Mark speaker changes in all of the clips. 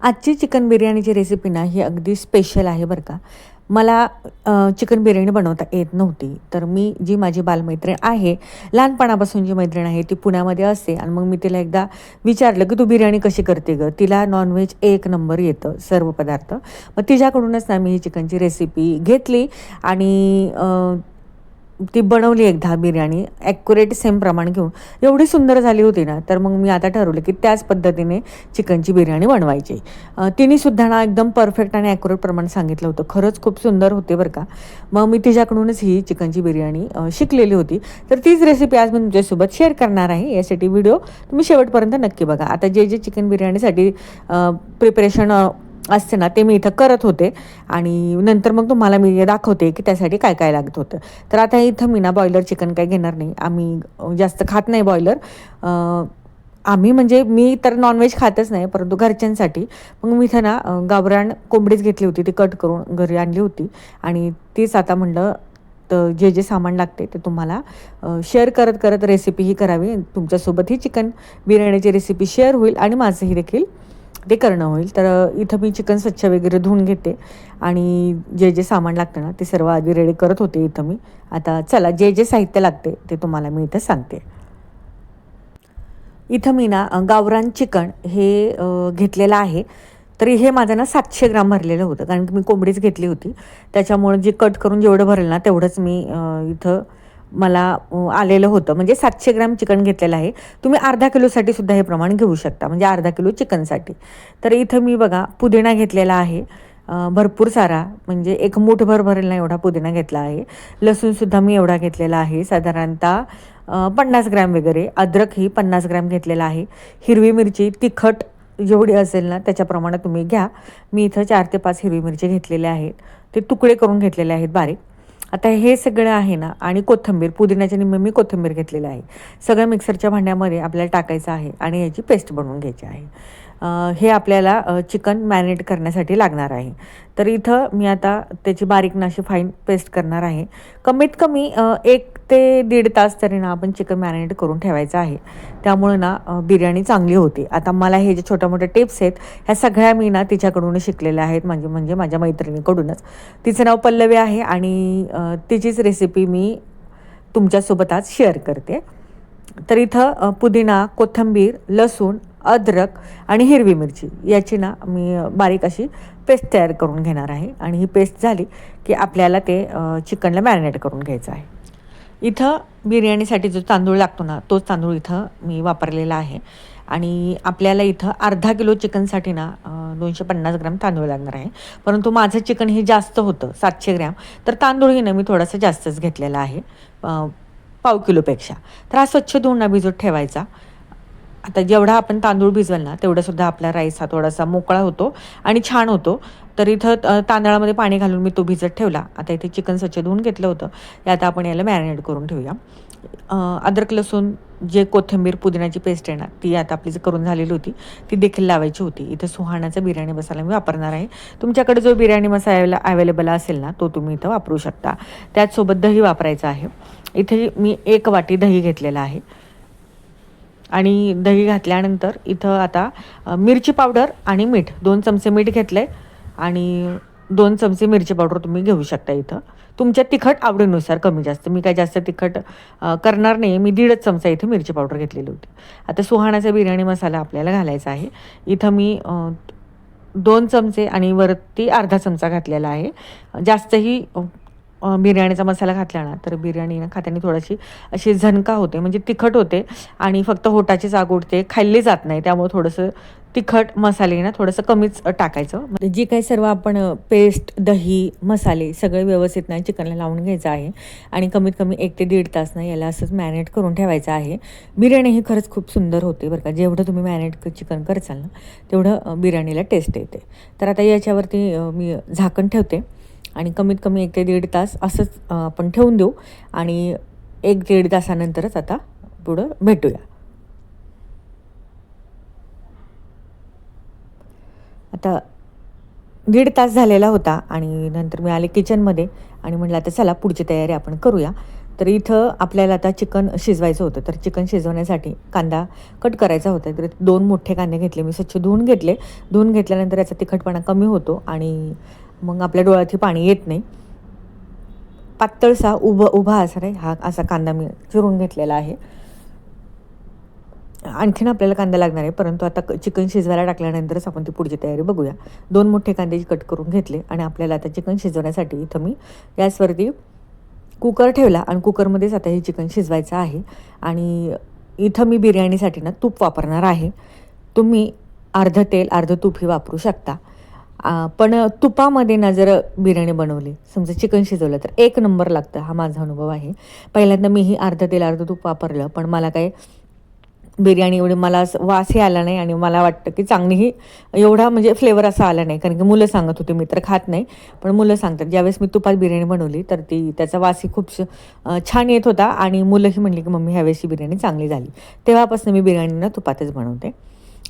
Speaker 1: आजची chicken बिर्याणीची recipe ना ही अगदी स्पेशल आहे बरं का. मला चिकन बिर्याणी बनवता येत नव्हती. तर मी जी माझी बालमैत्रीण आहे, लहानपणापासून जी मैत्रीण आहे ती पुण्यामध्ये असते आणि मग मी तिला एकदा विचारलं, की "तू बिर्याणी कशी करते गं?" तिला नॉन-व्हेज एक नंबर येतं, सर्व पदार्थ. मग तिच्याकडूनच ना मी ही चिकनची रेसिपी घेतली आणि ती बनवली एकदा बिर्याणी ॲक्युरेट सेम प्रमाण घेऊन. एवढी सुंदर झाली होती ना, तर मग मी आता ठरवलं की त्याच पद्धतीने चिकनची बिर्याणी बनवायची. तिने सुद्धा ना एकदम परफेक्ट आणि ॲक्युरेट प्रमाण सांगितलं होतं. खरंच खूप सुंदर होते बरं का. मग मी तिच्याकडूनच ही चिकनची बिर्याणी शिकलेली होती. तर तीच रेसिपी आज मी तुमच्यासोबत शेअर करणार आहे. यासाठी व्हिडिओ तुम्ही शेवटपर्यंत नक्की बघा. आता जे चिकन बिर्याणीसाठी प्रिपरेशन असते ना, ते मी इथं करत होते आणि नंतर मग तुम्हाला मी दाखवते की त्यासाठी काय काय लागत होतं. तर आता इथं मी ना बॉयलर चिकन काही घेणार नाही. आम्ही जास्त खात नाही बॉयलर. आम्ही म्हणजे मी तर नॉनव्हेज खातच नाही, परंतु घरच्यांसाठी मग मी इथं ना गावरान कोंबडीच घेतली होती. ती कट करून घरी आणली होती आणि तीच आता म्हटलं तर जे सामान लागते ते तुम्हाला शेअर करत करत रेसिपी ही करावी. तुमच्यासोबत ही चिकन बिर्याणीची रेसिपी शेअर होईल आणि माझंही देखील ते करणं होईल. तर इथं मी चिकन स्वच्छ वगैरे धुवून घेते आणि जे सामान लागतं ना ते सर्व आधी रेडी करत होते इथं मी. आता चला जे साहित्य लागते ते तुम्हाला मी इथं सांगते. इथं मी ना गावरान चिकन हे घेतलेलं आहे. तरी हे माझं ना 700 ग्राम भरलेलं होतं, कारण की मी कोंबडीच घेतली होती. त्याच्यामुळे जे कट करून जेवढं भरेल ना तेवढंच मी इथं मला आलेलं होतं. म्हणजे 700 ग्राम चिकन घेतलेलं आहे. तुम्ही अर्धा किलोसाठी सुद्धा हे प्रमाण घेऊ शकता, म्हणजे अर्धा किलो चिकनसाठी. तर इथं मी बघा पुदिना घेतलेला आहे भरपूर सारा, म्हणजे एक मूठभर भरेल ना एवढा पुदिना घेतला आहे. लसूणसुद्धा मी एवढा घेतलेला आहे, साधारणतः 50 ग्रॅम वगैरे. अद्रक ही 50 ग्रॅम घेतलेला आहे. हिरवी मिरची तिखट जेवढी असेल ना त्याच्याप्रमाणे तुम्ही घ्या. मी इथं 4 ते 5 हिरवी मिरची घेतलेल्या आहेत. ते तुकडे करून घेतलेले आहेत बारीक. आता हे सगळं आहे ना आणि कोथिंबीर, पुदिन्याच्या निम्मे मी कोथिंबीर घेतलेलं आहे. सगळं मिक्सरच्या भांड्यामध्ये आपल्याला टाकायचं आहे आणि याची पेस्ट बनवून घ्यायची आहे. हे आपल्याला चिकन मॅरिनेट करण्यासाठी लागणार आहे. तर इथं मी आता त्याची बारीक अशी फाईन पेस्ट करणार आहे. कमीत कमी 1 ते 1.5 तास तरी ना आपण चिकन मॅरिनेट करून ठेवायचं आहे. त्यामुळे ना बिर्याणी चांगली होते. आता मला हे जे छोट्या-मोठ्या टिप्स आहेत, ह्या सगळ्या मी ना तिच्याकडूनच शिकलेल्या आहेत, म्हणजे माझ्या मैत्रिणीकडूनच. तिचं नाव पल्लवी आहे आणि तिचीच रेसिपी मी तुमच्यासोबत आज शेअर करते. तर इथं पुदिना, कोथिंबीर, लसूण, अद्रक आणि हिरवी मिरची याची ना मी बारीक अशी पेस्ट तयार करून घेणार आहे आणि ही पेस्ट झाली की आपल्याला ते चिकनला मॅरिनेट करून घ्यायचं आहे. इथं बिर्याणीसाठी जो तांदूळ लागतो ना तोच तांदूळ इथं मी वापरलेला आहे आणि आपल्याला इथं अर्धा किलो चिकनसाठी ना 250 ग्रॅम तांदूळ लागणार आहे. परंतु माझं चिकन हे जास्त होतं 700 ग्रॅम, तर तांदूळही ना मी थोडासा जास्तच घेतलेला आहे पाव किलोपेक्षा. तर हा स्वच्छ धुवून भिजत ठेवायचा. आता जेवढा आपण तांदूळ भिजवल ना तेवढंसुद्धा आपला राईस हा थोडासा मोकळा होतो आणि छान होतो. तर इथं तांदळामध्ये पाणी घालून मी तो भिजत ठेवला. आता इथे चिकन स्वच्छ धुवून घेतलं होतं. हे आता आपण याला मॅरिनेट करून ठेवूया. अद्रक, लसूण, जे कोथिंबीर, पुदिन्याची पेस्ट आहे ना ती आता आपली जी करून झालेली होती ती देखील लावायची होती. इथं सुहानाचा बिर्याणी मसाला मी वापरणार आहे. तुमच्याकडे जो बिर्याणी मसाला अवेलेबल असेल ना तो तुम्ही इथं वापरू शकता. त्याचसोबत दही वापरायचं आहे. इथे मी 1 वाटी दही घेतलेला आहे आणि दही घातल्यानंतर इथं आता मिरची पावडर आणि मीठ 2 चमचे मीठ घेतलं आहे आणि 2 चमचे मिरची पावडर तुम्ही घेऊ शकता इथं. तुमच्या तिखट आवडीनुसार कमी जास्त. मी काय जास्त तिखट करणार नाही. मी 1.5 चमचा इथे मिरची पावडर घेतलेली होती. आता सुहानाचा बिर्याणी मसाला आपल्याला घालायचा आहे. इथं मी 2 चमचे आणि वरती अर्धा चमचा घातलेला आहे. जास्तही बिर्याणीचा मसाला घातला ना तर बिर्याणी ना खाताना थोडीशी अशी झणका होते, म्हणजे तिखट होते आणि फक्त होटाची जाग उठते, खाल्ली जात नाही. त्यामुळे थोडंसं तिखट मसाले ना थोडंसं कमीच टाकायचं. म्हणजे जी काही सर्व आपण पेस्ट, दही, मसाले सगळे व्यवस्थित ना चिकनला लावून घ्यायचं आहे आणि कमीत कमी 1 ते 1.5 तास ना याला असंच मॅरिनेट करून ठेवायचं आहे. बिर्याणी ही खरंच खूप सुंदर होते बरं का. जेवढं तुम्ही मॅरिनेट चिकन करचाल ना तेवढं बिर्याणीला टेस्ट येते. तर आता याच्यावरती मी झाकण ठेवते आणि कमीत कमी 1 ते 1.5 तास असंच आपण ठेवून देऊ आणि 1 ते 1.5 तासानंतरच आता पुढं भेटूया. आता 1.5 तास झालेला होता आणि नंतर मी आले किचनमध्ये आणि म्हटलं आता चला पुढची तयारी आपण करूया. तर इथं आपल्याला आता चिकन शिजवायचं होतं. तर चिकन शिजवण्यासाठी कांदा कट करायचा होता. तर 2 मोठे कांदे घेतले मी, स्वच्छ धुवून घेतले. धुवून घेतल्यानंतर याचा तिखटपणा कमी होतो आणि मग आपल्या डोळ्यातही पाणी येत नाही. पातळसा उभा असा हा असा कांदा मी चिरून घेतलेला आहे. आणखीन आपल्याला कांदा लागणार आहे, परंतु आता चिकन शिजवायला टाकल्यानंतरच आपण ती पुढची तयारी बघूया. 2 मोठे कांदे कट करून घेतले आणि आपल्याला आता चिकन शिजवण्यासाठी इथं मी गॅसवरती कुकर ठेवला आणि कुकरमध्येच आता हे चिकन शिजवायचं आहे. आणि इथं मी बिर्याणीसाठी ना तूप वापरणार आहे. तुम्ही अर्धं तेल अर्धं तूपही वापरू शकता. पण तुपामध्ये ना जर बिर्याणी बनवली, समजा चिकन शिजवलं, तर एक नंबर लागतं. हा माझा अनुभव आहे. पहिल्यांदा मीही अर्धं तेल अर्धं तूप वापरलं, पण मला काय बिर्याणी एवढी मला वासही आला नाही आणि मला वाटतं की चांगलीही एवढा म्हणजे फ्लेवर असा आला नाही. कारण की मुलं सांगत होते, मी तर खात नाही, पण मुलं सांगतात. ज्यावेळेस मी तुपात बिर्याणी बनवली तर त्याचा वासही खूप छान येत होता आणि मुलंही म्हणली की मम्मी ह्यावेळेसची बिर्याणी चांगली झाली. तेव्हापासून मी बिर्याणीला तुपातच बनवते.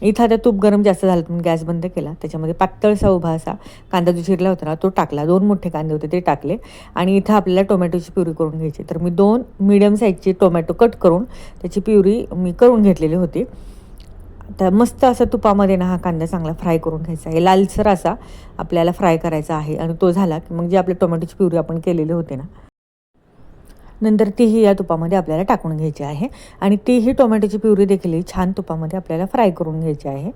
Speaker 1: इथं आता तूप गरम जास्त झालं म्हणून गॅस बंद केला. त्याच्यामध्ये पातळसा उभा असा कांदा जो चिरला होता ना तो टाकला. 2 मोठे कांदे होते ते टाकले आणि इथं आपल्याला टोमॅटोची प्युरी करून घ्यायची. तर मी 2 मीडियम साईजची टोमॅटो कट करून त्याची प्युरी मी करून घेतलेली होती. तर मस्त असं तुपामध्ये ना हा कांदा चांगला फ्राय करून घ्यायचा आहे. लालसर असा आपल्याला फ्राय करायचा आहे आणि तो झाला की मग जी आपली टोमॅटोची प्युरी आपण केलेली होती ना, नंतर तीही या तुपामध्ये आपल्याला टाकून घ्यायची आहे आणि तीही टोमॅटोची प्युरी देखील छान तुपामध्ये आपल्याला फ्राय करून घ्यायची आहे.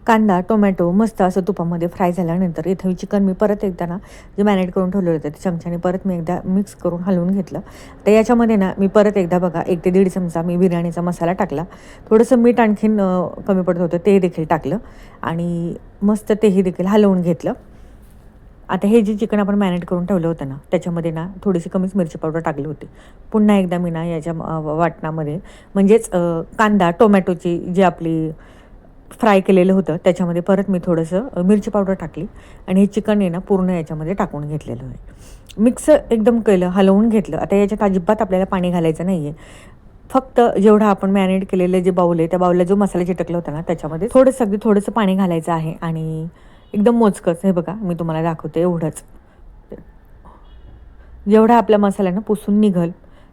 Speaker 1: कांदा टोमॅटो मस्त असं तुपामध्ये फ्राय झाल्यानंतर इथं चिकन मी परत एकदा ना जे मॅरिनेट करून ठेवलेलं होतं ते चमच्याने परत मी एकदा मिक्स करून हलवून घेतलं. तर याच्यामध्ये ना मी परत एकदा बघा 1 ते 1.5 चमचा मी बिर्याणीचा मसाला टाकला. थोडंसं मीठ आणखीन कमी पडत होतं ते देखील टाकलं आणि मस्त तेही देखील हलवून घेतलं. आता हे जे चिकन आपण मॅरिनेट करून ठेवलं होतं ना त्याच्यामध्ये ना थोडीशी कमीच मिरची पावडर टाकली होती. पुन्हा एकदा मी ना याच्या वाटणामध्ये म्हणजेच कांदा टोमॅटोची जी आपली फ्राय केलेलं होतं त्याच्यामध्ये परत मी थोडंसं मिरची पावडर टाकली आणि हे चिकन आहे ना पूर्ण याच्यामध्ये टाकून घेतलेलं आहे. मिक्स एकदम केलं, हलवून घेतलं. आता याच्यात अजिबात आपल्याला पाणी घालायचं नाही आहे. फक्त जेवढं आपण मॅरिनेट केलेलं जे बाऊल आहे त्या बाऊलला जो मसाला चिटकला होता ना त्याच्यामध्ये थोडंसं पाणी घालायचं आहे आणि एकदम मोजकंच. हे बघा मी तुम्हाला दाखवते एवढंच. जेवढा आपल्या मसाल्यानं पुसून निघल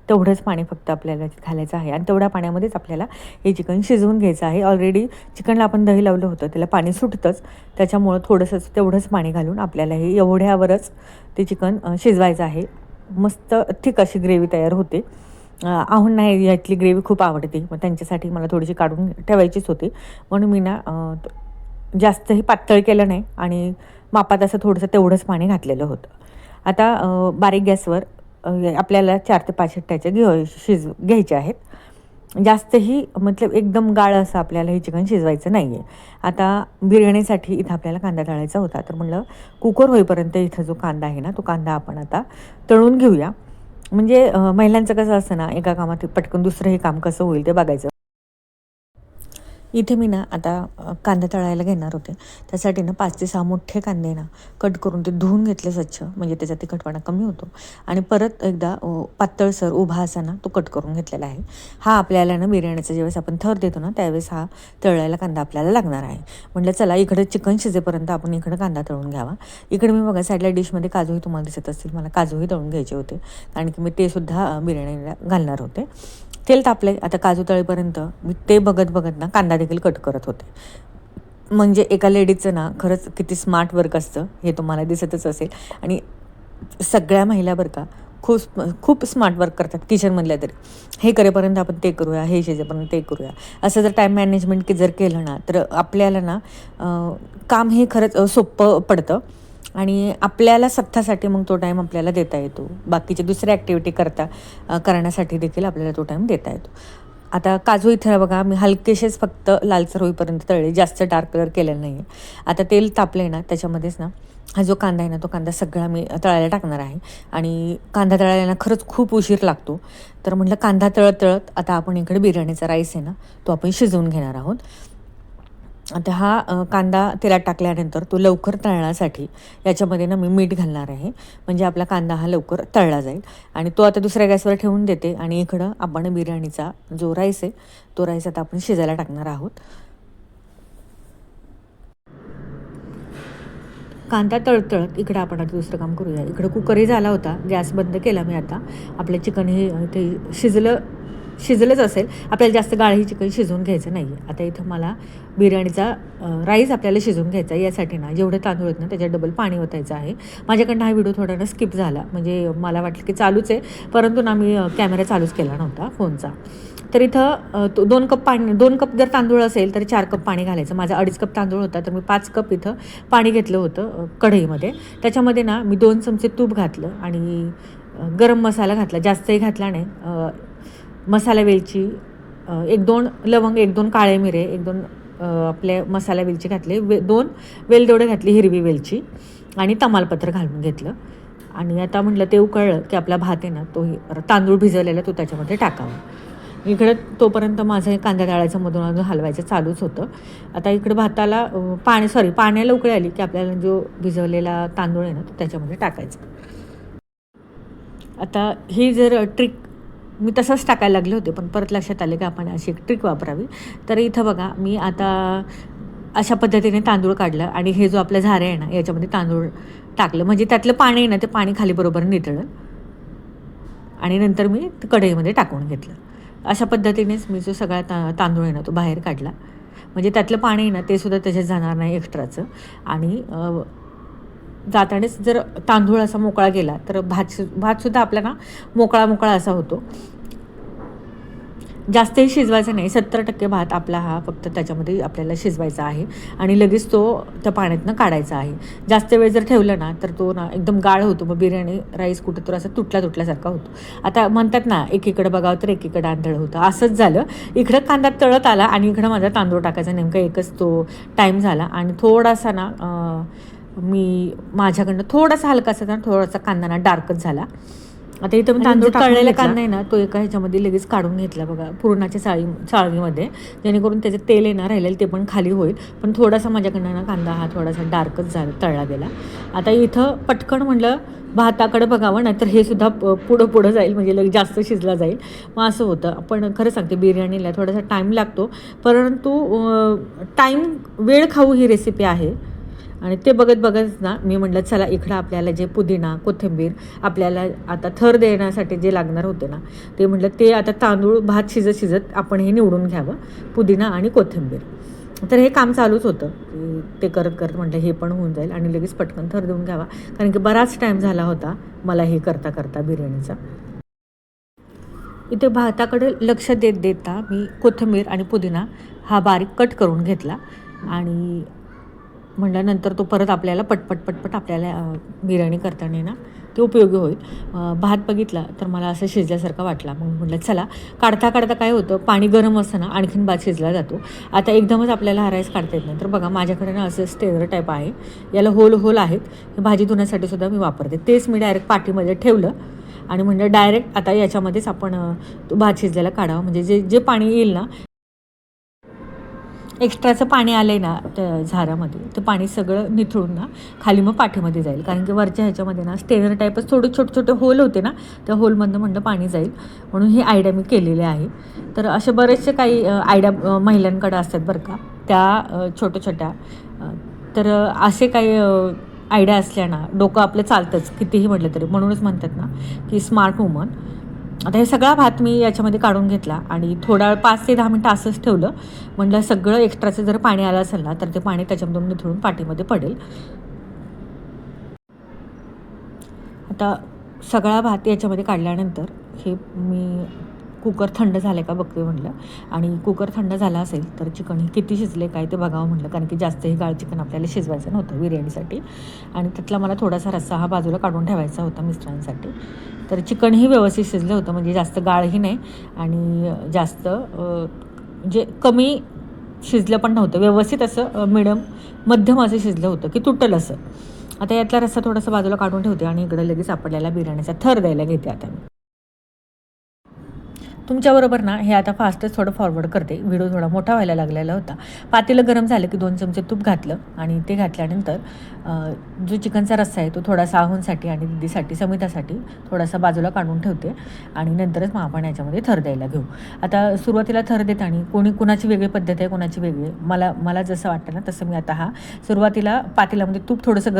Speaker 1: तेवढंच पाणी फक्त आपल्याला घालायचं आहे आणि तेवढ्या पाण्यामध्येच आपल्याला हे चिकन शिजवून घ्यायचं आहे. ऑलरेडी चिकनला आपण दही लावलं होतं, त्याला पाणी सुटतंच. त्याच्यामुळं तेवढंच पाणी घालून आपल्याला हे एवढ्यावरच ते चिकन शिजवायचं आहे. मस्त थिक अशी ग्रेव्ही तयार होते. आहून नाही यातली ग्रेव्ही खूप आवडते, मग त्यांच्यासाठी मला थोडीशी काढून ठेवायचीच होती. म्हणून मी ना जास्तही पातळ केलं नाही आणि मापात असं थोडंसं तेवढंच पाणी घातलेलं होतं. आता बारीक गॅसवर आपल्याला 4 ते 5 शिट्ट्याच्या घ्यायच्या आहेत. जास्तही मतलब एकदम गाळ असं आपल्याला हे चिकन शिजवायचं नाही आहे. आता बिर्याणीसाठी इथं आपल्याला कांदा तळायचा होता, तर म्हणलं कुकर होईपर्यंत इथं जो कांदा आहे ना तो कांदा आपण आता तळून घेऊया. म्हणजे महिलांचं कसं असतं ना, एका कामात पटकन दुसरंही काम कसं होईल ते बघायचं. इथे मी ना आता कांदा तळायला घेणार होते. त्यासाठी ना 5 ते 6 मोठे कांदे ना कट करून ते धुवून घेतले स्वच्छ, म्हणजे त्याचा तिखटपणा कमी होतो. आणि परत एकदा पातळसर उभा असा ना तो कट करून घेतलेला आहे. हा आपल्याला ना बिर्याणीचा ज्यावेळेस आपण थर देतो ना त्यावेळेस हा तळायला कांदा आपल्याला लागणार आहे. म्हटलं चला इकडे चिकन शिजेपर्यंत आपण इकडं कांदा तळून घ्यावा. इकडे मी बघा साईडला डिशमध्ये काजूही तुम्हाला दिसत असतील, मला काजूही तळून घ्यायचे होते कारण की मी ते सुद्धा बिर्याणीला घालणार होते. तेल तापले. आता काजू तळेपर्यंत मी ते बघत ना कांदा देखील कट करत होते. म्हणजे एका लेडीजचं ना खरंच किती स्मार्ट वर्क असतं हे तुम्हाला दिसतच असेल. आणि सगळ्या महिला बरं का खूप स्मार्ट वर्क करतात किचनमधल्या तरी. हे करेपर्यंत आपण ते करूया, हे शिजेपर्यंत ते करूया, असं जर टाईम मॅनेजमेंट जर केलं ना तर आपल्याला ना काम हे खरंच सोपं पडतं आणि आपल्याला स्वतःसाठी मग तो टाईम आपल्याला देता येतो. बाकीचे दुसऱ्या ॲक्टिव्हिटी करण्यासाठी देखील आपल्याला तो टाईम देता येतो. आता काजू इथं बघा मी हलकेसेच फक्त लालसर होईपर्यंत तळले, जास्त डार्क कलर केलेलं नाही आहे. आता तेल तापलं ना त्याच्यामध्येच ना हा जो कांदा आहे ना तो कांदा सगळा मी तळायला टाकणार आहे. आणि कांदा तळायला ना खरंच खूप उशीर लागतो. तर म्हटलं कांदा तळत आता आपण इकडे बिर्याणीचा राईस आहे ना तो आपण शिजवून घेणार आहोत. आता हा कांदा तेलात टाकल्यानंतर तो लवकर तळण्यासाठी याच्यामध्ये ना मी मीठ घालणार आहे. म्हणजे आपला कांदा हा लवकर तळला जाईल. आणि तो आता दुसऱ्या गॅसवर ठेवून देते आणि इकडं आपण बिर्याणीचा जो राईस आहे तो राईस आता आपण शिजायला टाकणार आहोत. कांदा तळतळत इकडं आपण आता दुसरं काम करूया. इकडं कुकरही झाला होता, गॅस बंद केला मी आता. आपलं चिकन हे ते शिजलंच असेल, आपल्याला जास्त गाळही चिकन शिजवून घ्यायचं नाही आहे. आता इथं मला बिर्याणीचा राईस आपल्याला शिजवून घ्यायचा आहे. यासाठी ना जेवढे तांदूळ आहेत ना त्याच्यात डबल पाणी ओतायचं आहे. माझ्याकडनं हा व्हिडिओ थोडा ना स्किप झाला, म्हणजे मला वाटलं की चालूच आहे, परंतु ना मी कॅमेरा चालूच केला नव्हता फोनचा. तर इथं 2 कप पाणी, 2 कप जर तांदूळ असेल तर 4 कप पाणी घालायचं. माझा 2.5 कप तांदूळ होता, तर मी 5 कप इथं पाणी घेतलं होतं कढईमध्ये. त्याच्यामध्ये ना मी 2 चमचे तूप घातलं आणि गरम मसाला घातला, जास्तही घातला नाही. मसाला वेलची, 1-2 लवंग, 1-2 काळे मिरे, 1-2 आपले मसाला वेलची घातले, 2 वेलदोडे घातली, हिरवी वेलची आणि तमालपत्र घालून घेतलं. आणि आता म्हटलं ते उकळलं की आपला भात आहे ना तो तांदूळ भिजवलेला तो त्याच्यामध्ये टाकावा. इकडं तोपर्यंत माझं कांदा तळायचं मधून अजून हलवायचं चालूच होतं. आता इकडं भाताला पाण्याला उकळी आली की आपल्याला जो भिजवलेला तांदूळ आहे ना तो त्याच्यामध्ये टाकायचा. आता ही जर ट्रिक मी तसंच टाकायला लागले होते, पण परत लक्षात आले की आपण अशी एक ट्रिक वापरावी. तर इथं बघा मी आता अशा पद्धतीने तांदूळ काढलं आणि हे जो आपला झारे आहे ना याच्यामध्ये तांदूळ टाकलं, म्हणजे त्यातलं पाणी आहे ना ते पाणी खाली बरोबर नितळलं आणि नंतर मी कढईमध्ये टाकून घेतलं. अशा पद्धतीनेच मी जो सगळा तांदूळ आहे ना तो बाहेर काढला, म्हणजे त्यातलं पाणी आहे ना ते सुद्धा त्याच्यात जाणार नाही एक्स्ट्राचं. आणि जातानेच जर तांदूळ असा मोकळा गेला तर भातसुद्धा आपला ना मोकळा असा होतो. जास्तही शिजवायचा नाही, 70% भात आपला हा फक्त त्याच्यामध्ये आपल्याला शिजवायचा आहे आणि लगेच तो त्या पाण्यातनं काढायचा आहे. जास्त वेळ जर ठेवलं ना तर तो ना एकदम गाळ होतो, मग बिर्याणी राईस कुठं तर असं तुटल्यासारखा होतो. आता म्हणतात ना एकीकडे बघावं तर एकीकडे आंधळ होतं, असंच झालं. इकडं कांदा तळत आला आणि इकडं माझा तांदूळ टाकायचा नेमका एकच तो टाईम झाला. आणि थोडासा ना मी माझ्याकडनं थोडासा हलकासा ना थोडासा कांदा ना डार्कच झाला. आता इथं मी तांदूळ तळलेला कांदा आहे ना तो एका ह्याच्यामध्ये लगेच काढून घेतला बघा, पुरणाच्या चाळणीमध्ये, जेणेकरून त्याचं तेल आहे ना राहिलेलं ते पण खाली होईल. पण थोडासा माझ्याकडनं ना कांदा हा थोडासा डार्कच तळला गेला. आता इथं पटकन म्हटलं भाताकडे बघावं, नाहीतर हे सुद्धा पुढं जाईल, म्हणजे लगेच जास्त शिजला जाईल. मग असं होतं. पण खरं सांगते बिर्याणीला थोडासा टाईम लागतो, परंतु वेळ खाऊ ही रेसिपी आहे. आणि ते बघत ना मी म्हटलं चला इकडं आपल्याला जे पुदिना कोथिंबीर आपल्याला आता थर देण्यासाठी जे लागणार होते ना ते म्हटलं ते आता तांदूळ भात शिजत आपण हे निवडून घ्यावं, पुदिना आणि कोथिंबीर. तर हे काम चालूच होतं. ते करत म्हटलं हे पण होऊन जाईल आणि लगेच पटकन थर देऊन घ्यावा, कारण की बराच टाईम झाला होता मला हे करता बिर्याणीचा. इथे भाताकडे लक्ष देता मी कोथिंबीर आणि पुदिना हा बारीक कट करून घेतला आणि म्हटल्यानंतर तो परत आपल्याला पटपट आपल्याला बिर्याणी करताना ना ते उपयोगी होईल. भात बघितला तर मला असं शिजल्यासारखा वाटला, मग म्हटलं चला काढता काय होतं पाणी गरम असताना आणखीन भात शिजला जातो. आता एकदमच आपल्याला हा राईस काढता येत नाही, तर बघा माझ्याकडे ना असं स्टेनर टाईप आहे, याला होल आहेत, हे भाजी धुण्यासाठी सुद्धा मी वापरते. तेच मी डायरेक्ट पाटीमध्ये ठेवलं आणि म्हणजे डायरेक्ट आता याच्यामध्येच आपण तो भात शिजलेला काढावा, म्हणजे जे पाणी येईल ना एक्स्ट्राचं पाणी आलं आहे ना त्या झारामध्ये, ते पाणी सगळं निथळून ना खाली मग पाठीमध्ये जाईल, कारण की वरच्या ह्याच्यामध्ये ना स्टेनर टाईपच थोडे छोटे होल होते ना, त्या होलमधनं म्हणलं पाणी जाईल, म्हणून ही आयडिया मी केलेली आहे. तर असे बरेचसे काही आयडिया महिलांकडे असतात बरं का, त्या छोट्या तर असे काही आयडिया असल्या ना डोकं आपलं चालतंच कितीही म्हटलं तरी, म्हणूनच म्हणतात ना की स्मार्ट वुमन. आता हे सगळा भात मी याच्यामध्ये काढून घेतला आणि थोडा 5 ते 10 मिनटं असंच ठेवलं. म्हटलं सगळं एक्स्ट्राचं जर पाणी आलं असेल ना तर ते पाणी त्याच्यामधून निथळून पाटीमध्ये पडेल. आता सगळा भात याच्यामध्ये काढल्यानंतर हे मी कुकर थंड झालं का बघते म्हटलं, आणि कुकर थंड झाला असेल तर चिकन हे किती शिजले काय ते बघावं म्हटलं, कारण की जास्त हे गाळ चिकन आपल्याला शिजवायचं नव्हतं बिर्याणीसाठी. आणि त्यातला मला थोडासा रस्सा हा बाजूला काढून ठेवायचा होता मिस्टरांसाठी. तर चिकनही व्यवस्थित शिजलं होतं, म्हणजे जास्त गाळही नाही आणि जास्त म्हणजे कमी शिजलं पण नव्हतं, व्यवस्थित असं मध्यम असं शिजलं होतं की तुटल असं. आता यातला रस्सा थोडासा बाजूला काढून ठेवते आणि इकडे लगेच आपल्याला बिर्याणीचा थर द्यायला घेते. आता तुमच्याबरोबर ना हे आता फास्टच थोडं फॉरवर्ड करते. व्हिडिओ थोडा मोठा व्हायला लागलेला होता. पातेलं गरम झालं की 2 चमचे तूप घातलं आणि ते घातल्यानंतर जो चिकनचा रस्सा आहे तो थोडासा आहोंसाठी आणि दीदीसाठी समितासाठी थोडासा बाजूला काढून ठेवते आणि नंतरच मग आपण याच्यामध्ये थर द्यायला घेऊ. आता सुरुवातीला थर देताना कुणाची वेगळी पद्धत आहे, कोणाची वेगळी. मला जसं वाटतं ना तसं मी आता सुरुवातीला पातेल्यामध्ये तूप थोडंसं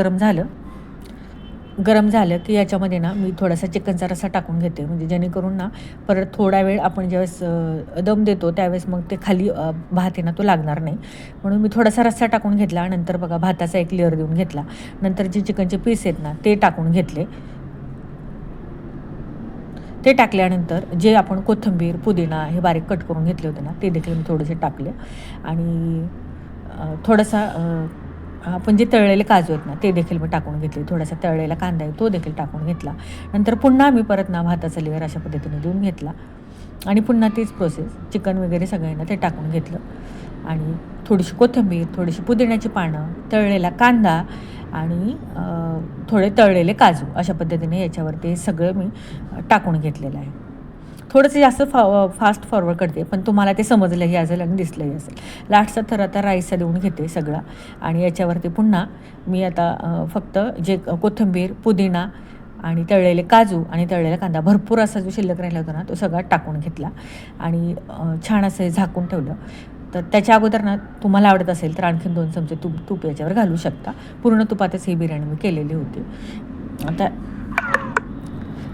Speaker 1: गरम झालं की याच्यामध्ये ना मी थोडासा चिकनचा रस्सा टाकून घेते, म्हणजे जेणेकरून ना परत थोडा वेळ आपण ज्यावेळेस दम देतो त्यावेळेस मग ते खाली भात आहे ना तो लागणार नाही. म्हणून मी थोडासा रस्सा टाकून घेतला. नंतर बघा भाताचा एक लेअर देऊन घेतला. नंतर जे चिकनचे पीस आहेत ना ते टाकून घेतले. ते टाकल्यानंतर जे आपण कोथिंबीर, पुदिना हे बारीक कट करून घेतले होते ना ते देखील मी थोडेसे टाकले आणि थोडासा आपण जे तळलेले काजू आहेत ना ते देखील मी टाकून घेतले. थोडासा तळलेला कांदा आहे तो देखील टाकून घेतला. नंतर पुन्हा मी परत ना भाताचा लेअर अशा पद्धतीने देऊन घेतला आणि पुन्हा तीच प्रोसेस चिकन वगैरे सगळ्यांना ते टाकून घेतलं आणि थोडीशी कोथिंबीर, थोडीशी पुदिन्याची पानं, तळलेला कांदा आणि थोडे तळलेले काजू अशा पद्धतीने याच्यावरती हे सगळं मी टाकून घेतलेलं आहे. थोडंसं जास्त फास्ट फॉरवर्ड करते पण तुम्हाला ते समजलंही असेल आणि दिसलंही असेल. लास्टचा थर आता राईसचा देऊन घेते सगळा आणि याच्यावरती पुन्हा मी आता फक्त जे कोथिंबीर, पुदिना आणि तळलेले काजू आणि तळलेला कांदा भरपूर असा जो शिल्लक राहिला होता ना तो सगळा टाकून घेतला आणि छान असं झाकून ठेवलं. तर त्याच्या अगोदर ना तुम्हाला आवडत असेल तर आणखीन 2 चमचे तूप याच्यावर घालू शकता. पूर्ण तुपातच ही बिर्याणी मी केलेली होती.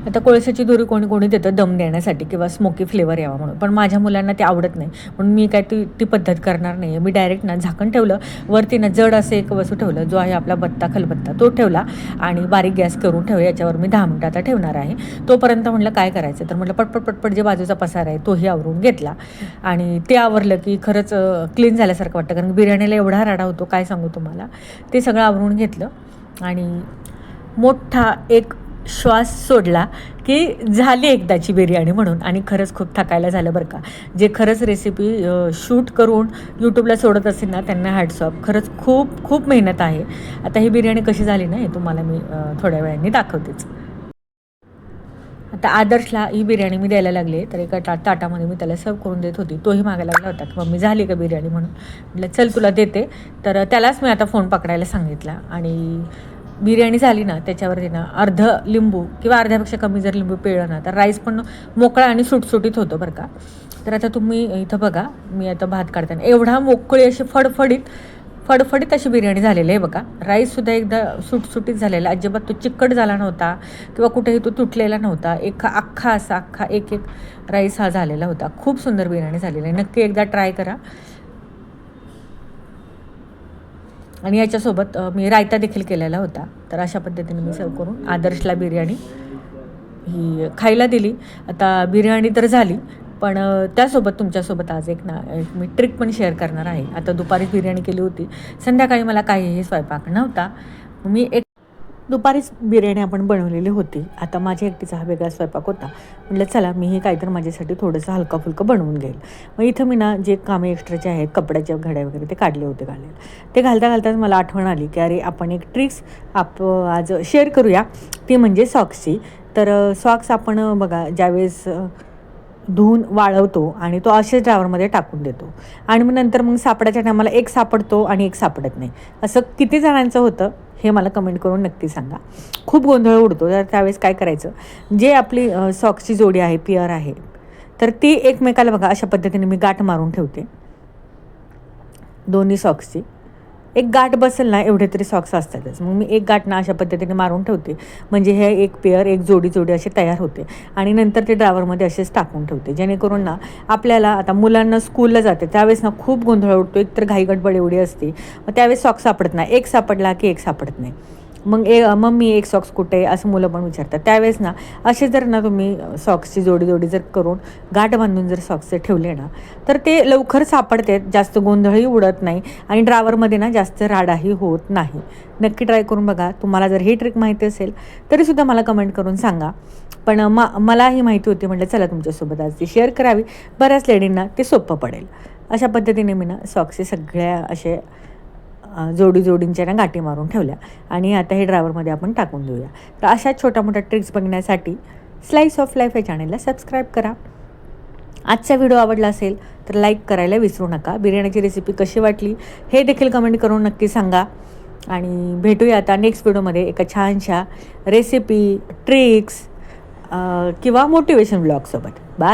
Speaker 1: आता कोळशाची दोरी कोणी देतं दम देण्यासाठी किंवा स्मोकी फ्लेवर यावा म्हणून, पण माझ्या मुलांना ते आवडत नाही म्हणून मी काय ती पद्धत करणार नाही. मी डायरेक्ट ना झाकण ठेवलं, वरती ना जड असं एक वस्तू ठेवलं जो आहे आपला खलबत्ता तो ठेवला आणि बारीक गॅस करून ठेवला. याच्यावर मी 10 मिनटं आता ठेवणार आहे. तोपर्यंत म्हटलं काय करायचं, तर म्हटलं पटपट जे बाजूचा पसारा आहे तोही आवरून घेतला आणि ते आवरलं की खरंच क्लीन झाल्यासारखं वाटतं, कारण बिर्याणीला एवढा राडा होतो काय सांगू तुम्हाला. ते सगळं आवरून घेतलं आणि मोठा एक श्वास सोडला की झाली एकदाची बिर्याणी म्हणून. आणि खरंच खूप थकायला झालं बरं का. जे खरंच रेसिपी शूट करून यूट्यूबला सोडत असेल ना त्यांना हॅट्स ऑफ. खरंच खूप मेहनत आहे. आता ही बिर्याणी कशी झाली ना हे तुम्हाला मी थोड्या वेळाने दाखवतेच. आता आदर्शला ही बिर्याणी मी द्यायला लागले तर एका ताटामध्ये मी त्याला सर्व करून देत होती. तोही मागायला लागला होता की मम्मी झाली का बिर्याणी म्हणून. म्हटलं चल तुला देते. तर त्यालाच मी आता फोन पकडायला सांगितला आणि बिर्याणी झाली ना त्याच्यावरती ना अर्ध लिंबू किंवा अर्ध्यापेक्षा कमी जर लिंबू पिळलं ना तर राईस पण मोकळा आणि सुटसुटीत होतो बरं का. तर आता तुम्ही इथं बघा मी आता भात काढताना एवढा मोकळी अशी फडफडीत अशी बिर्याणी झालेली आहे बघा. राईससुद्धा एकदा सुटसुटीत झालेला, अजिबात तो चिकट झाला नव्हता किंवा कुठेही तो तुटलेला नव्हता. अख्खा एक राईस हा झालेला होता. खूप सुंदर बिर्याणी झालेली आहे. नक्की एकदा ट्राय करा. आणि याच्यासोबत मी रायता देखील केलेला होता. तर अशा पद्धतीने मी सर्व करून आदर्शला बिर्याणी ही खायला दिली. आता बिर्याणी तर झाली पण त्यासोबत तुमच्यासोबत आज एक मी ट्रिक पण शेअर करणार आहे. आता दुपारीच बिर्याणी केली होती, संध्याकाळी मला काहीही स्वयंपाक नव्हता. मी दुपारीच बिर्याणी आपण बनवलेली होती. आता माझ्या एकटीचा हा वेगळा स्वयंपाक होता. म्हटलं चला मी हे काहीतरी माझ्यासाठी थोडंसं हलकं बनवून घेईल. मग इथं मी ना जे कामे एक्स्ट्राचे आहेत कपड्याच्या घड्या वगैरे ते काढले होते ते घालताच मला आठवण आली की अरे आपण एक ट्रिक्स आज शेअर करूया, ती म्हणजे सॉक्सची. तर सॉक्स आपण बघा ज्यावेळेस धुवून वाळवतो आणि तो असेच ड्रायवरमध्ये टाकून देतो आणि मग सापडायच्या टायमाला एक सापडतो आणि एक सापडत नाही. असं किती जणांचं होतं हे मला कमेंट करून नक्की सांगा. खूप गोंधळ उडतो. तर त्यावेळेस काय करायचं, जे आपली सॉक्सची जोडी आहे पेअर आहे तर ती एकमेकाला बघा अशा पद्धतीने मी गाठ मारून ठेवते. दोन्ही सॉक्सची एक गाठ बसेल ना एवढे तरी सॉक्स असतातच. मग मी एक गाठ ना अशा पद्धतीने मारून ठेवते, म्हणजे हे एक पेअर एक जोडी असे तयार होते आणि नंतर ते ड्रायवरमध्ये असेच टाकून ठेवते, जेणेकरून ना आपल्याला आता मुलांना स्कूलला जाते त्यावेळेस ना खूप गोंधळ उडतो. एक तर घाई गडबड एवढी असते, मग त्यावेळेस सॉक्स सापडत नाही. एक सापडला की एक सापडत नाही. मग मम्मी एक सॉक्स कुठे आहे असं मुलं पण विचारतात. त्यावेळेस ना असे जर ना तुम्ही सॉक्सची जोडी जर करून गाठ बांधून जर सॉक्सचे ठेवले ना तर ते लवकर सापडते, जास्त गोंधळही उडत नाही आणि ड्रायवरमध्ये ना जास्त राडाही होत नाही. नक्की ट्राय करून बघा. तुम्हाला जर ही ट्रिक माहिती असेल तरीसुद्धा मला कमेंट करून सांगा. पण मलाही माहिती होती, म्हटलं चला तुमच्यासोबत आज ती शेअर करावी, बऱ्याच लेडींना ते सोपं पडेल. अशा पद्धतीने मी ना सॉक्सचे सगळ्या असे जोडींच्या ना गाठी मारून ठेवल्या आणि आता हे ड्रायवरमध्ये आपण टाकून देऊया. तर अशा छोट्या मोठ्या ट्रिक्स बघण्यासाठी स्लाइस ऑफ लाईफ या चॅनलला सबस्क्राईब करा. आजचा व्हिडिओ आवडला असेल तर लाईक करायला विसरू नका. बिर्याणीची रेसिपी कशी वाटली हे देखील कमेंट करून नक्की सांगा. आणि भेटूया आता नेक्स्ट व्हिडिओमध्ये एका छानशा रेसिपी, ट्रिक्स किंवा मोटिवेशन ब्लॉगसोबत. बाय.